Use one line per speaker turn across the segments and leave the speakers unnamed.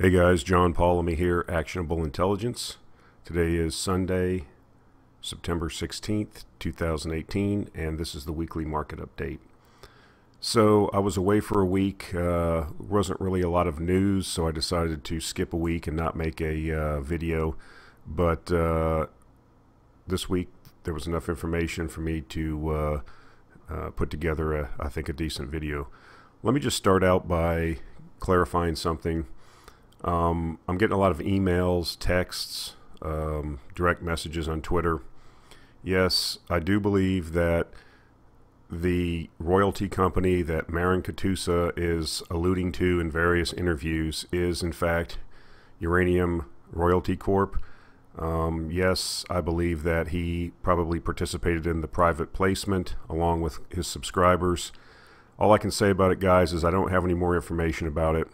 Hey guys, John Paulamy here, Actionable Intelligence. Today is Sunday, September 16th, 2018, and this is the weekly market update. So I was away for a week. Wasn't really a lot of news, so I decided to skip a week and not make a video. But this week there was enough information for me to put together, I think, a decent video. Let me just start out by clarifying something. I'm getting a lot of emails, texts, direct messages on Twitter. Yes, I do believe that the royalty company that Marin Katusa is alluding to in various interviews is in fact Uranium Royalty Corp. Yes, I believe that he probably participated in the private placement along with his subscribers. All I can say about it, guys, is I don't have any more information about it.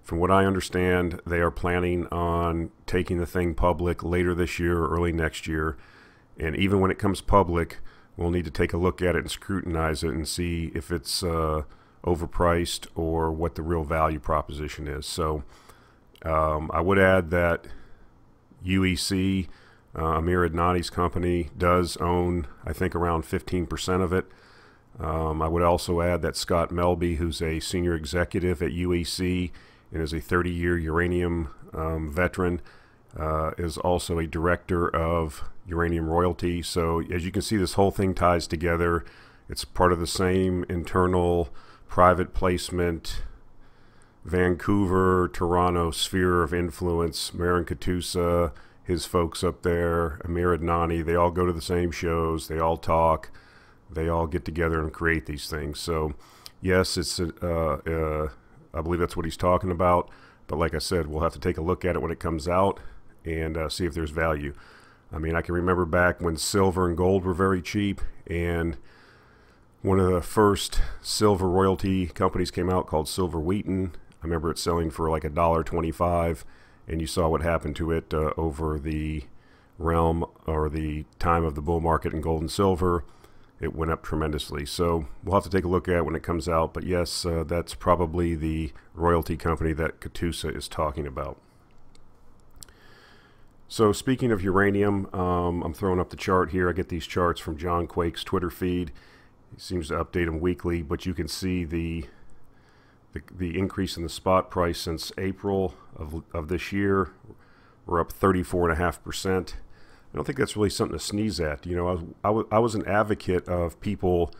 From what I understand, they are planning on taking the thing public later this year or early next year. And even when it comes public, we'll need to take a look at it and scrutinize it and see if it's overpriced or what the real value proposition is. So I would add that UEC, Amir Adnani's company, does own, I think, around 15% of it. I would also add that Scott Melby, who's a senior executive at UEC, and is a 30-year uranium veteran, is also a director of Uranium Royalty. So as you can see, this whole thing ties together. It's part of the same internal private placement, Vancouver, Toronto sphere of influence. Marin Katusa, his folks up there, Amir Adnani, they all go to the same shows, they all talk, they all get together and create these things. So yes, it's I believe that's what he's talking about, but like I said, we'll have to take a look at it when it comes out and see if there's value. I mean, I can remember back when silver and gold were very cheap, and one of the first silver royalty companies came out called Silver Wheaton. I remember it selling for like $1.25, and you saw what happened to it over the realm or the time of the bull market in gold and silver. It went up tremendously. So we'll have to take a look at it when it comes out. But yes, that's probably the royalty company that Katusa is talking about. So speaking of uranium, I'm throwing up the chart here. I get these charts from John Quake's Twitter feed. He seems to update them weekly, but you can see the increase in the spot price since April of this year. We're up 34.5%. I don't think that's really something to sneeze at. You know, I was an advocate of people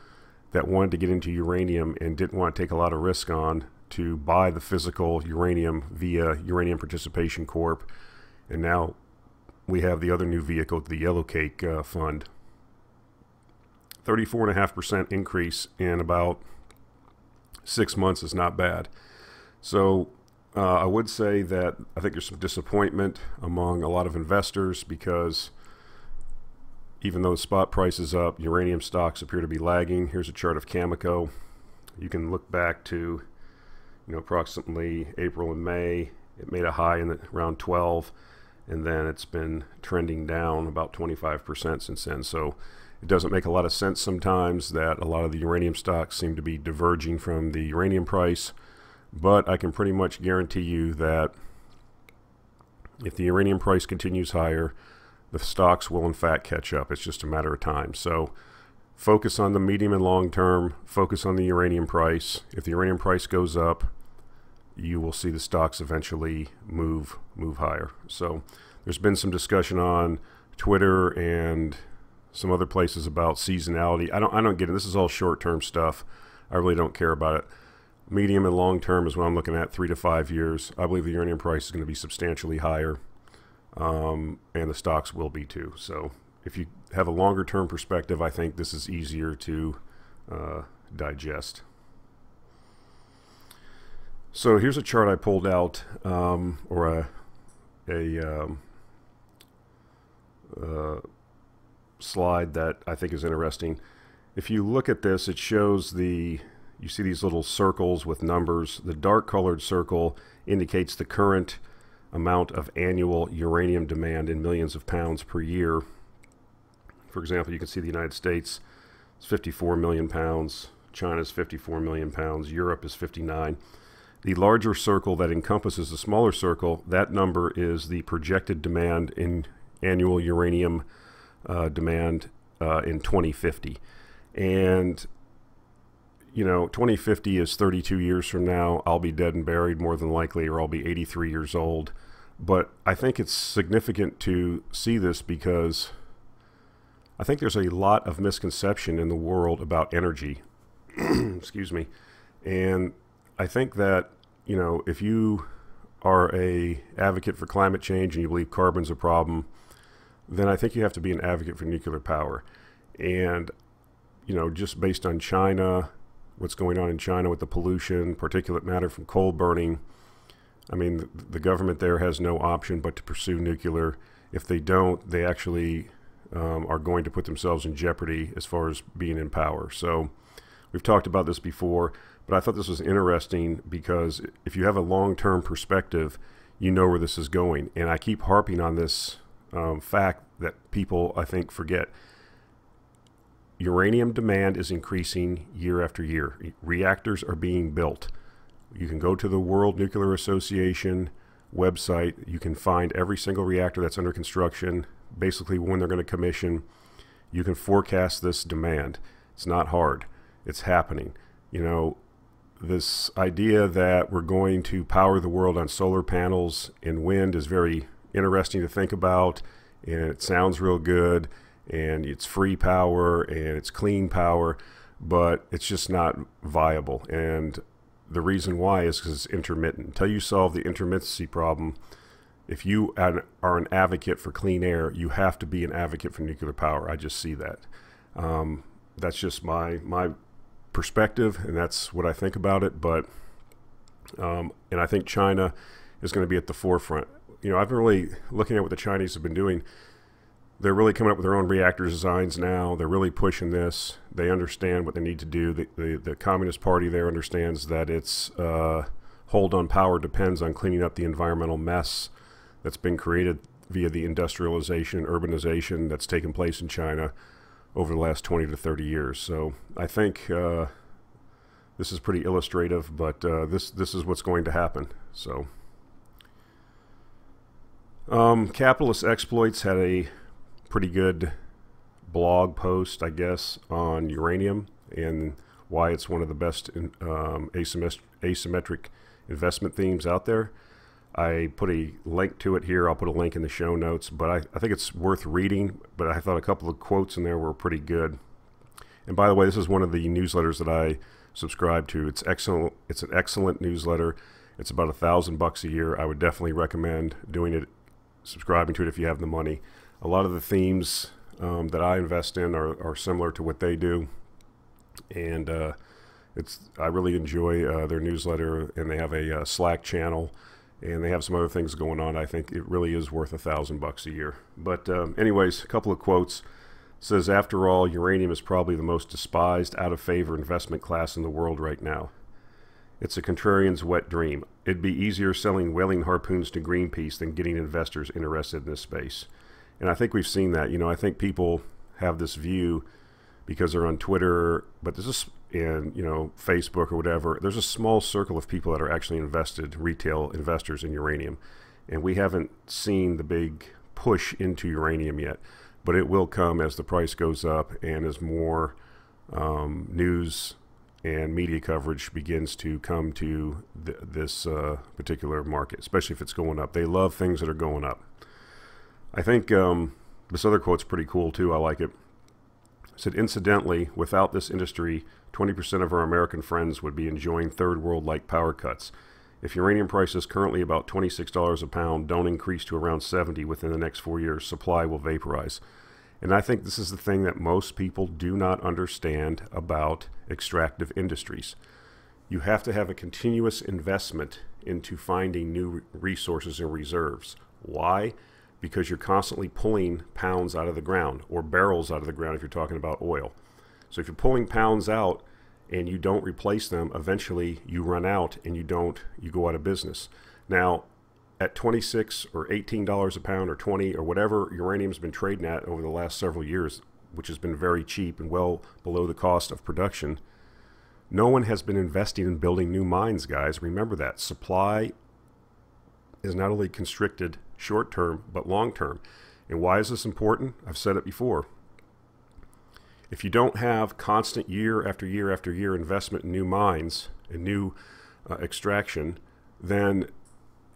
that wanted to get into uranium and didn't want to take a lot of risk on to buy the physical uranium via Uranium Participation Corp. And now we have the other new vehicle, the Yellow Cake Fund. 34.5% increase in about 6 months is not bad. So I would say that I think there's some disappointment among a lot of investors because even though the spot price is up, uranium stocks appear to be lagging. Here's a chart of Cameco. You can look back to, approximately April and May. It made a high in around 12, and then it's been trending down about 25% since then. So it doesn't make a lot of sense sometimes that a lot of the uranium stocks seem to be diverging from the uranium price. But I can pretty much guarantee you that if the uranium price continues higher, the stocks will in fact catch up. It's just a matter of time. So focus on the medium and long term. Focus on the uranium price. If the uranium price goes up, you will see the stocks eventually move higher. So there's been some discussion on Twitter and some other places about seasonality. I don't get it. This is all short-term stuff. I really don't care about it. Medium and long term is what I'm looking at, 3 to 5 years. I believe the uranium price is going to be substantially higher, and the stocks will be too. So if you have a longer term perspective, I think this is easier to digest. So here's a chart I pulled out, or a slide that I think is interesting. If you look at this, it shows you see these little circles with numbers. The dark colored circle indicates the current amount of annual uranium demand in millions of pounds per year. For example, you can see the United States is 54 million pounds, China's 54 million pounds, Europe is 59. The larger circle that encompasses the smaller circle, that number is the projected demand in annual uranium demand in 2050. And, 2050 is 32 years from now. I'll be dead and buried more than likely, or I'll be 83 years old. But I think it's significant to see this because I think there's a lot of misconception in the world about energy. Excuse me. And I think that, if you are a advocate for climate change and you believe carbon's a problem, then I think you have to be an advocate for nuclear power. And, just based on China, what's going on in China with the pollution, particulate matter from coal burning, I mean, the government there has no option but to pursue nuclear. If they don't, they actually are going to put themselves in jeopardy as far as being in power. So we've talked about this before, but I thought this was interesting because if you have a long-term perspective, you know where this is going. And I keep harping on this fact that people, I think, forget. Uranium demand is increasing year after year. Reactors are being built. You can go to the World Nuclear Association website. You can find every single reactor that's under construction, basically when they're going to commission. You can forecast this demand. It's not hard. It's happening. This idea that we're going to power the world on solar panels and wind is very interesting to think about, and it sounds real good, and it's free power and it's clean power, but it's just not viable. And the reason why is because it's intermittent. Until you solve the intermittency problem, if you are an advocate for clean air, you have to be an advocate for nuclear power. I just see that. That's just my perspective, and that's what I think about it. But and I think China is going to be at the forefront. I've been really looking at what the Chinese have been doing. They're really coming up with their own reactor designs now. They're really pushing this. They understand what they need to do. The Communist Party there understands that its hold on power depends on cleaning up the environmental mess that's been created via the industrialization, urbanization that's taken place in China over the last 20 to 30 years. So I think this is pretty illustrative, but this is what's going to happen. So Capitalist Exploits had a pretty good blog post, I guess, on uranium and why it's one of the best asymmetric investment themes out there. I put a link to it here. I'll put a link in the show notes, but I think it's worth reading. But I thought a couple of quotes in there were pretty good. And by the way, this is one of the newsletters that I subscribe to. It's excellent. It's an excellent newsletter. It's about $1,000 a year. I would definitely recommend doing it, subscribing to it if you have the money. A lot of the themes that I invest in are similar to what they do, and I really enjoy their newsletter, and they have a Slack channel, and they have some other things going on. I think it really is worth $1,000 a year. But anyways, a couple of quotes. It says, after all, uranium is probably the most despised, out-of-favor investment class in the world right now. It's a contrarian's wet dream. It'd be easier selling whaling harpoons to Greenpeace than getting investors interested in this space. And I think we've seen that. I think people have this view because they're on Twitter, but there's this, and Facebook or whatever. There's a small circle of people that are actually invested, retail investors in uranium, and we haven't seen the big push into uranium yet. But it will come as the price goes up and as more news and media coverage begins to come to this particular market, especially if it's going up. They love things that are going up. I think this other quote's pretty cool too. I like it. It said, incidentally, without this industry, 20% of our American friends would be enjoying third world-like power cuts. If uranium prices currently about $26 a pound don't increase to around $70 within the next 4 years, supply will vaporize. And I think this is the thing that most people do not understand about extractive industries. You have to have a continuous investment into finding new resources and reserves. Why? Because you're constantly pulling pounds out of the ground, or barrels out of the ground if you're talking about oil. So if you're pulling pounds out and you don't replace them, eventually you run out and you go out of business. Now, at $26 or $18 a pound or $20 or whatever uranium's been trading at over the last several years, which has been very cheap and well below the cost of production, No one has been investing in building new mines, guys. Remember that. Supply is not only constricted short term, but long term. And why is this important? I've said it before. If you don't have constant year after year after year investment in new mines and new extraction, then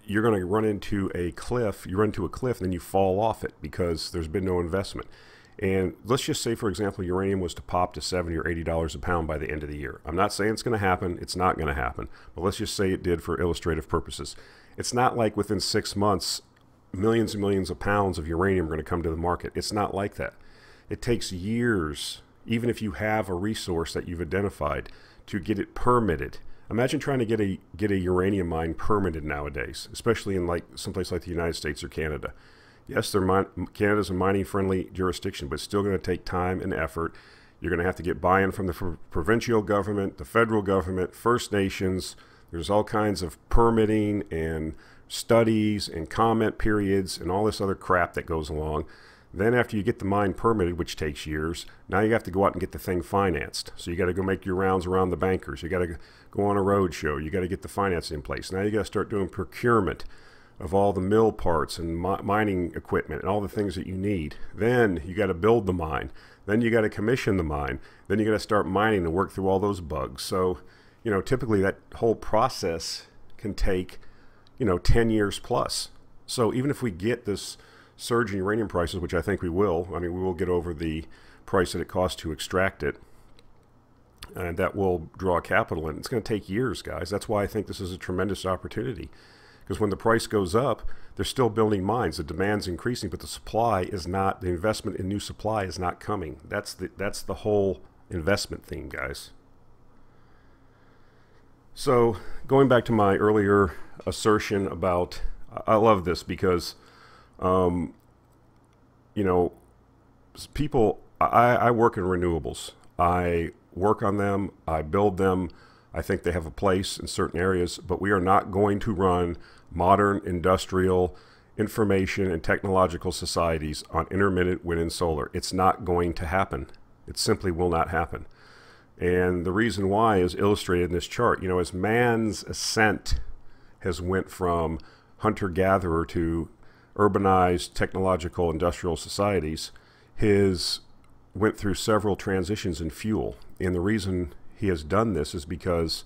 you're going to run into a cliff. You run into a cliff and then you fall off it because there's been no investment. And let's just say, for example, uranium was to pop to $70 or $80 a pound by the end of the year. I'm not saying it's going to happen. It's not going to happen. But let's just say it did for illustrative purposes. It's not like within 6 months, millions and millions of pounds of uranium are going to come to the market. It's not like that. It takes years, even if you have a resource that you've identified, to get it permitted. Imagine trying to get a uranium mine permitted nowadays, especially in like someplace like the United States or Canada. Yes, Canada's a mining-friendly jurisdiction, but it's still going to take time and effort. You're going to have to get buy-in from the provincial government, the federal government, First Nations. There's all kinds of permitting and studies and comment periods and all this other crap that goes along. Then after you get the mine permitted, which takes years, now you have to go out and get the thing financed. So you got to go make your rounds around the bankers. You got to go on a road show. You got to get the financing in place. Now you got to start doing procurement of all the mill parts and mining equipment and all the things that you need. Then you got to build the mine. Then you got to commission the mine. Then you got to start mining and work through all those bugs. So, typically that whole process can take, 10 years plus. So even if we get this surge in uranium prices, which I think we will, we will get over the price that it costs to extract it, and that will draw capital in. It's going to take years, guys. That's why I think this is a tremendous opportunity. Because when the price goes up, they're still building mines. The demand's increasing, but the supply is not. The investment in new supply is not coming. That's the whole investment theme, guys. So going back to my earlier assertion about, I love this because, people. I work in renewables. I work on them. I build them. I think they have a place in certain areas, but we are not going to run modern industrial information and technological societies on intermittent wind and solar. It's not going to happen. It simply will not happen. And the reason why is illustrated in this chart. As man's ascent has went from hunter-gatherer to urbanized technological industrial societies, his went through several transitions in fuel. And the reason he has done this is because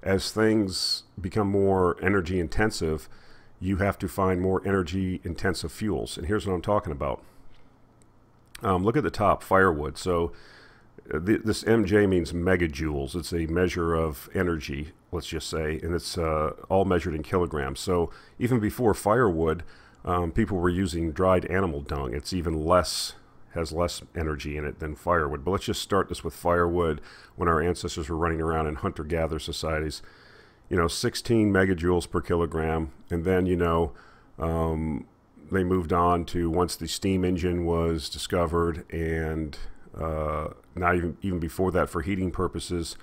as things become more energy intensive, you have to find more energy intensive fuels. And here's what I'm talking about. Look at the top, firewood. So this MJ means megajoules. It's a measure of energy, let's just say, and it's all measured in kilograms. So even before firewood, people were using dried animal dung. It's even less, has less energy in it than firewood. But let's just start this with firewood when our ancestors were running around in hunter-gatherer societies. 16 megajoules per kilogram. And then, they moved on to once the steam engine was discovered, and not even before that for heating purposes,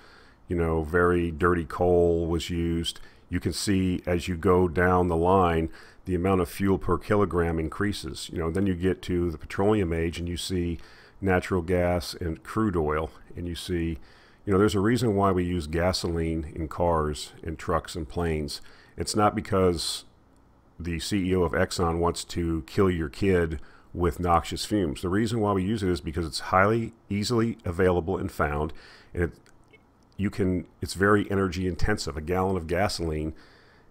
very dirty coal was used. You can see as you go down the line, the amount of fuel per kilogram increases. Then you get to the petroleum age and you see natural gas and crude oil, and you see, there's a reason why we use gasoline in cars, in trucks and planes. It's not because the CEO of Exxon wants to kill your kid with noxious fumes. The reason why we use it is because it's highly easily available and found, and it's very energy intensive. A gallon of gasoline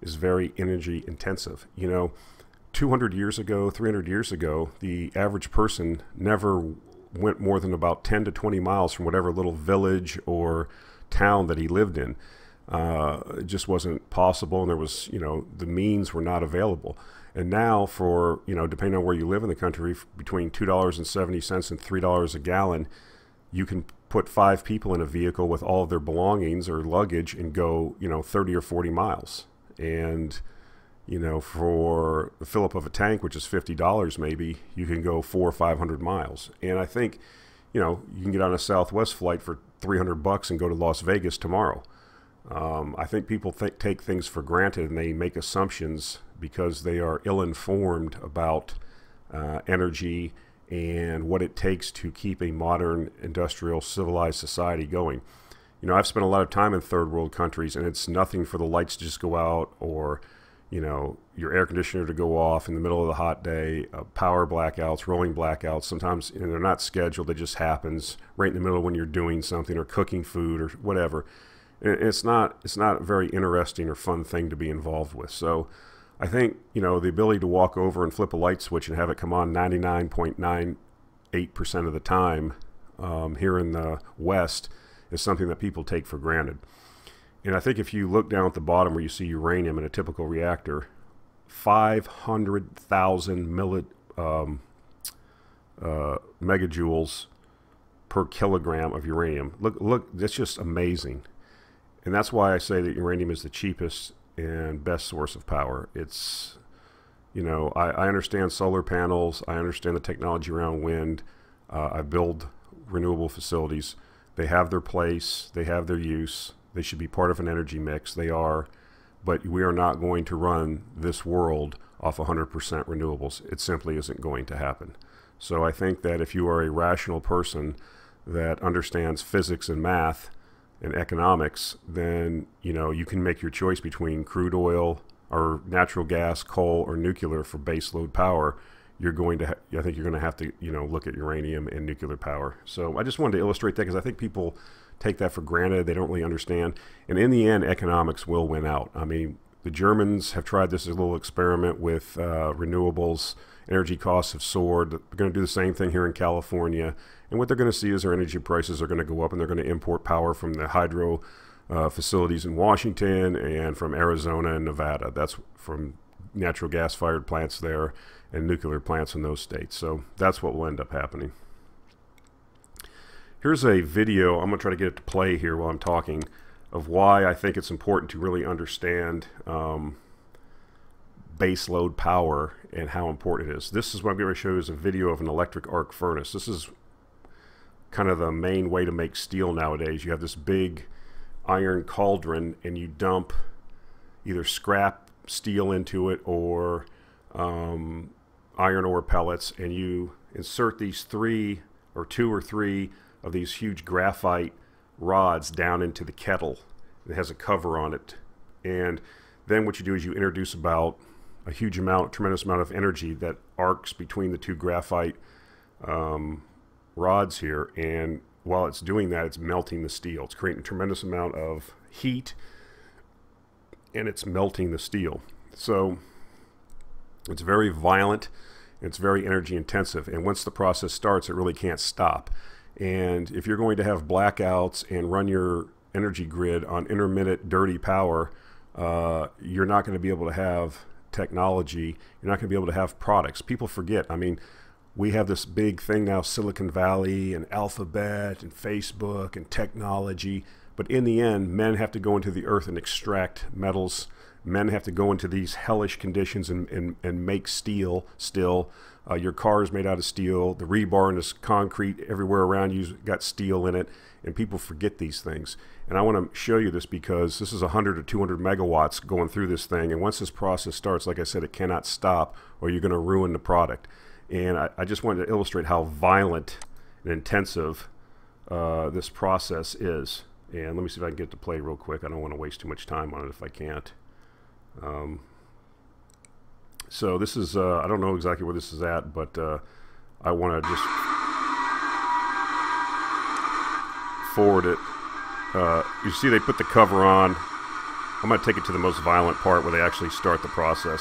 is very energy intensive. 200 years ago, 300 years ago, the average person never went more than about 10 to 20 miles from whatever little village or town that he lived in. It just wasn't possible, and there was, the means were not available. And now for, depending on where you live in the country, between $2.70 and $3 a gallon, you can put 5 people in a vehicle with all of their belongings or luggage and go, 30 or 40 miles. And, for the fill up of a tank, which is $50 maybe, you can go 400 or 500 miles. And I think, you can get on a Southwest flight for $300 and go to Las Vegas tomorrow. I think people take things for granted, and they make assumptions because they are ill-informed about energy and what it takes to keep a modern industrial civilized society going. You know, I've spent a lot of time in third world countries, and it's nothing for the lights to just go out, or, you know, your air conditioner to go off in the middle of the hot day, power blackouts, rolling blackouts. Sometimes, you know, they're not scheduled, it just happens right in the middle when you're doing something or cooking food or whatever. And it's not a very interesting or fun thing to be involved with. So I think, you know, the ability to walk over and flip a light switch and have it come on 99.98% of the time here in the West is something that people take for granted. And I think if you look down at the bottom where you see uranium in a typical reactor, 500,000 megajoules per kilogram of uranium. Look, that's just amazing. And that's why I say that uranium is the cheapest and best source of power. It's, you know, I understand solar panels. I understand the technology around wind. I build renewable facilities. They have their place. They have their use. They should be part of an energy mix. They are. But we are not going to run this world off 100% renewables. It simply isn't going to happen. So I think that if you are a rational person that understands physics and math and economics, then, you know, you can make your choice between crude oil or natural gas, coal, or nuclear for base load power. You're going to, I think you're going to have to, you know, look at uranium and nuclear power. So I just wanted to illustrate that because I think people take that for granted. They don't really understand. And in the end, economics will win out. I mean, the Germans have tried this as a little experiment with renewables. Energy costs have soared. They're going to do the same thing here in California. And what they're going to see is their energy prices are going to go up, and they're going to import power from the hydro facilities in Washington and from Arizona and Nevada. That's from natural gas-fired plants there and nuclear plants in those states. So that's what will end up happening. Here's a video. I'm going to try to get it to play here while I'm talking of why I think it's important to really understand base load power and how important it is. This is what I'm going to show you is a video of an electric arc furnace. This is kind of the main way to make steel nowadays. You have this big iron cauldron and you dump either scrap steel into it or iron ore pellets, and you insert these two or three of these huge graphite rods down into the kettle. It has a cover on it, and then what you do is you introduce about a tremendous amount of energy that arcs between the two graphite rods here, and while it's doing that, it's melting the steel. It's creating a tremendous amount of heat, and it's melting the steel. So it's very violent, it's very energy intensive, and once the process starts, it really can't stop. And if you're going to have blackouts and run your energy grid on intermittent dirty power, you're not going to be able to have technology. You're not going to be able to have products. People forget. I mean, we have this big thing now, Silicon Valley and Alphabet and Facebook and technology. But in the end, men have to go into the earth and extract metals. Men have to go into these hellish conditions and make steel still. Your car is made out of steel. The rebar and this concrete everywhere around you's got steel in it. And people forget these things. And I want to show you this because this is 100 or 200 megawatts going through this thing. And once this process starts, like I said, it cannot stop or you're going to ruin the product. And I just wanted to illustrate how violent and intensive this process is. And let me see if I can get it to play real quick. I don't want to waste too much time on it if I can't. So this is, I don't know exactly where this is at, but I want to just forward it. You see they put the cover on. I'm going to take it to the most violent part where they actually start the process.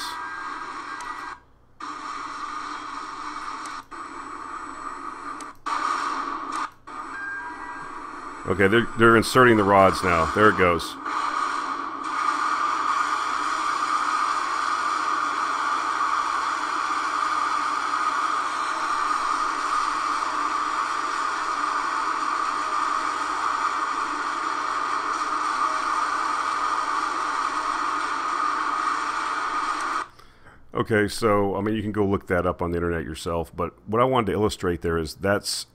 Okay, they're inserting the rods now. There it goes. Okay, so I mean you can go look that up on the internet yourself, but what I wanted to illustrate there is that's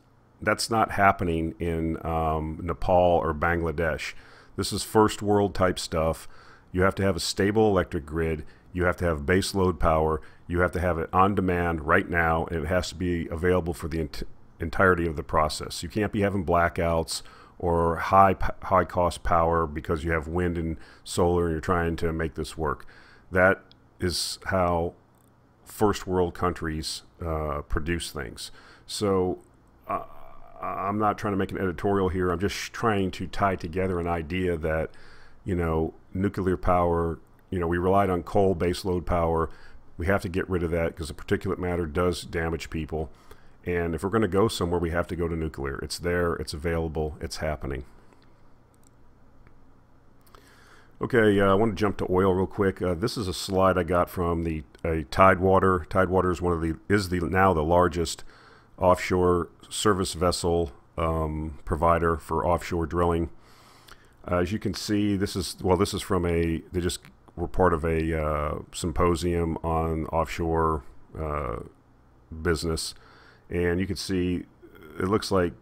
not happening in Nepal or Bangladesh. This is first world type stuff. You have to have a stable electric grid. You have to have base load power. You have to have it on demand right now, and it has to be available for the entirety of the process. You can't be having blackouts or high cost power because you have wind and solar and you're trying to make this work. That is how first world countries produce things. So I'm not trying to make an editorial here. I'm just trying to tie together an idea that, you know, nuclear power, you know, we relied on coal base load power. We have to get rid of that because the particulate matter does damage people. And if we're going to go somewhere, we have to go to nuclear. It's there, it's available, it's happening. Okay, I want to jump to oil real quick. This is a slide I got from the Tidewater. Tidewater is now the largest offshore service vessel provider for offshore drilling. As you can see, this is from they just were part of a symposium on offshore business, and you can see it looks like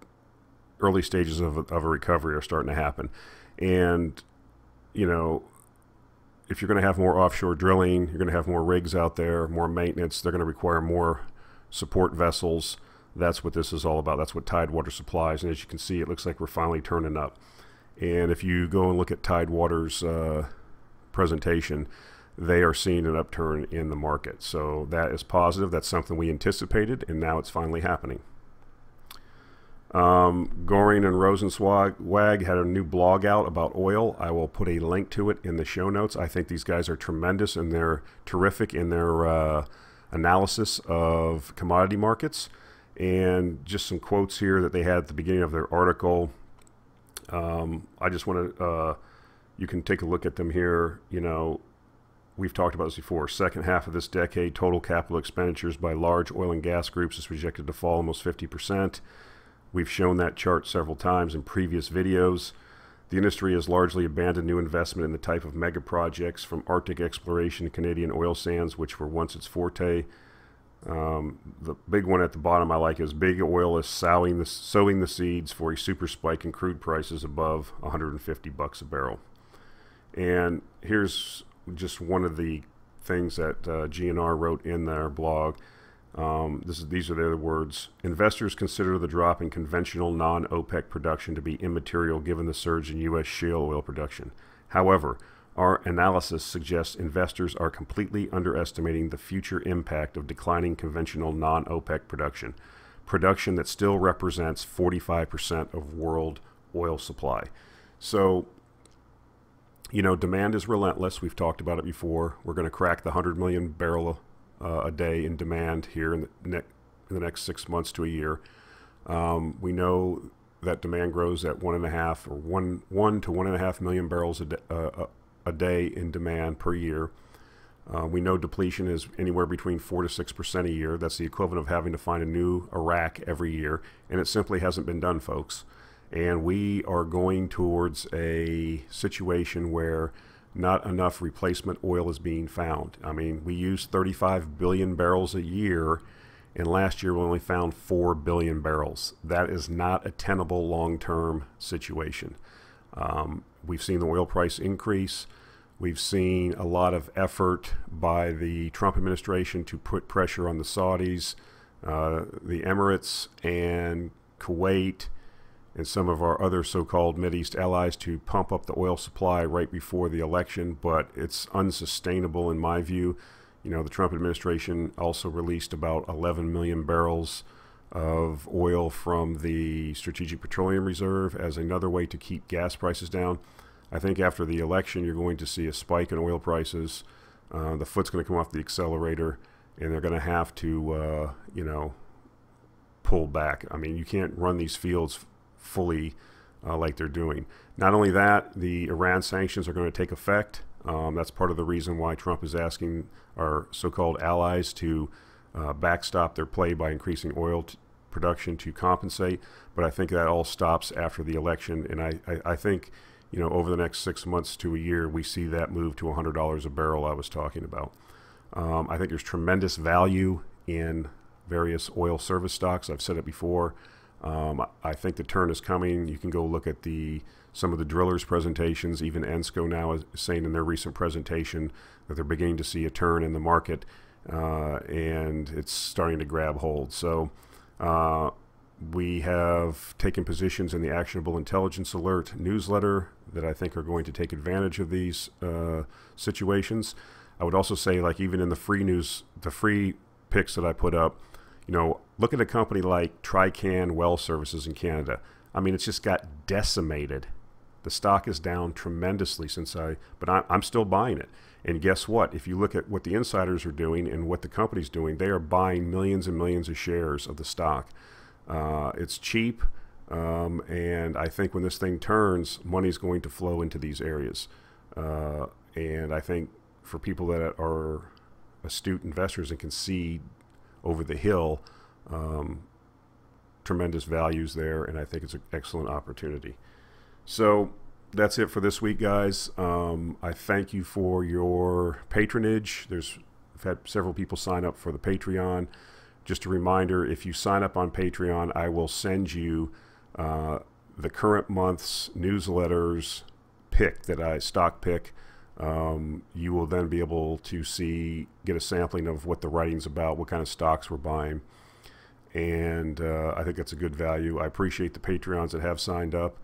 early stages of a recovery are starting to happen. And you know, if you're going to have more offshore drilling, you're going to have more rigs out there, more maintenance. They're going to require more support vessels. That's what this is all about. That's what Tidewater supplies. And as you can see, it looks like we're finally turning up. And if you go and look at Tidewater's presentation, they are seeing an upturn in the market. So that is positive. That's something we anticipated, and now it's finally happening. Goehring and Rosenzweig had a new blog out about oil. I will put a link to it in the show notes. I think these guys are tremendous and they're terrific in their analysis of commodity markets. And just some quotes here that they had at the beginning of their article. I just want to, you can take a look at them here. You know, we've talked about this before. Second half of this decade, total capital expenditures by large oil and gas groups is projected to fall almost 50%. We've shown that chart several times in previous videos. The industry has largely abandoned new investment in the type of mega projects from Arctic exploration to Canadian oil sands, which were once its forte. The big one at the bottom I like is big oil is sowing the seeds for a super spike in crude prices above $150 a barrel. And here's just one of the things that GNR wrote in their blog. These are their words. Investors consider the drop in conventional non-OPEC production to be immaterial given the surge in U.S. shale oil production. However, our analysis suggests investors are completely underestimating the future impact of declining conventional non-OPEC production that still represents 45% of world oil supply. So, you know, demand is relentless. We've talked about it before. We're going to crack the 100 million barrel a day in demand here in the next 6 months to a year. We know that demand grows at 1 to 1.5 million barrels a day in demand per year. We know depletion is anywhere between 4 to 6% a year. That's the equivalent of having to find a new Iraq every year, and it simply hasn't been done, folks. And we are going towards a situation where not enough replacement oil is being found. I mean, we use 35 billion barrels a year, and last year we only found 4 billion barrels. That is not a tenable long-term situation. We've seen the oil price increase. We've seen a lot of effort by the Trump administration to put pressure on the Saudis, the Emirates, and Kuwait, and some of our other so-called Mideast allies to pump up the oil supply right before the election, but it's unsustainable in my view. You know, the Trump administration also released about 11 million barrels of oil from the Strategic Petroleum Reserve as another way to keep gas prices down. I think after the election, you're going to see a spike in oil prices. The foot's going to come off the accelerator, and they're going to have to, you know, pull back. I mean, you can't run these fields fully like they're doing. Not only that, the Iran sanctions are going to take effect. That's part of the reason why Trump is asking our so-called allies to backstop their play by increasing oil production to compensate. But I think that all stops after the election, and I think, you know, over the next 6 months to a year, we see that move to $100 a barrel I was talking about. I think there's tremendous value in various oil service stocks. I've said it before. I think the turn is coming. You can go look at some of the drillers' presentations. Even Ensco now is saying in their recent presentation that they're beginning to see a turn in the market, and it's starting to grab hold. So We have taken positions in the Actionable Intelligence Alert newsletter that I think are going to take advantage of these situations. I would also say, like, even in the free picks that I put up, you know, look at a company like Trican Well Services in Canada. I mean, it's just got decimated. The stock is down tremendously but I'm still buying it. And guess what? If you look at what the insiders are doing and what the company's doing, they are buying millions and millions of shares of the stock. It's cheap, and I think when this thing turns, money's going to flow into these areas. And I think for people that are astute investors and can see over the hill, tremendous values there, and I think it's an excellent opportunity. So that's it for this week, guys. I thank you for your patronage. I've had several people sign up for the Patreon. Just a reminder, if you sign up on Patreon, I will send you the current month's newsletters stock pick. You will then be able to get a sampling of what the writing's about, what kind of stocks we're buying. And I think that's a good value. I appreciate the Patreons that have signed up,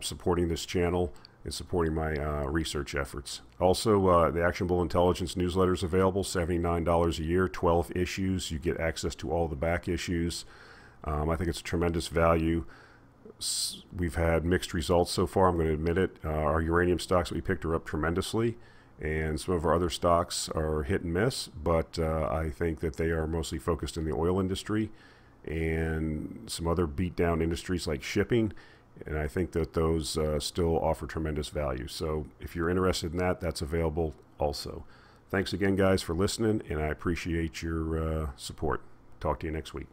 supporting this channel and supporting my research efforts. Also, the Actionable Intelligence newsletter is available, $79 a year, 12 issues. You get access to all the back issues. I think it's a tremendous value. We've had mixed results so far, I'm going to admit it. Our uranium stocks that we picked are up tremendously, and some of our other stocks are hit and miss, but I think that they are mostly focused in the oil industry and some other beat down industries like shipping, and I think that those still offer tremendous value. So if you're interested in that, that's available also. Thanks again, guys, for listening, and I appreciate your support. Talk to you next week.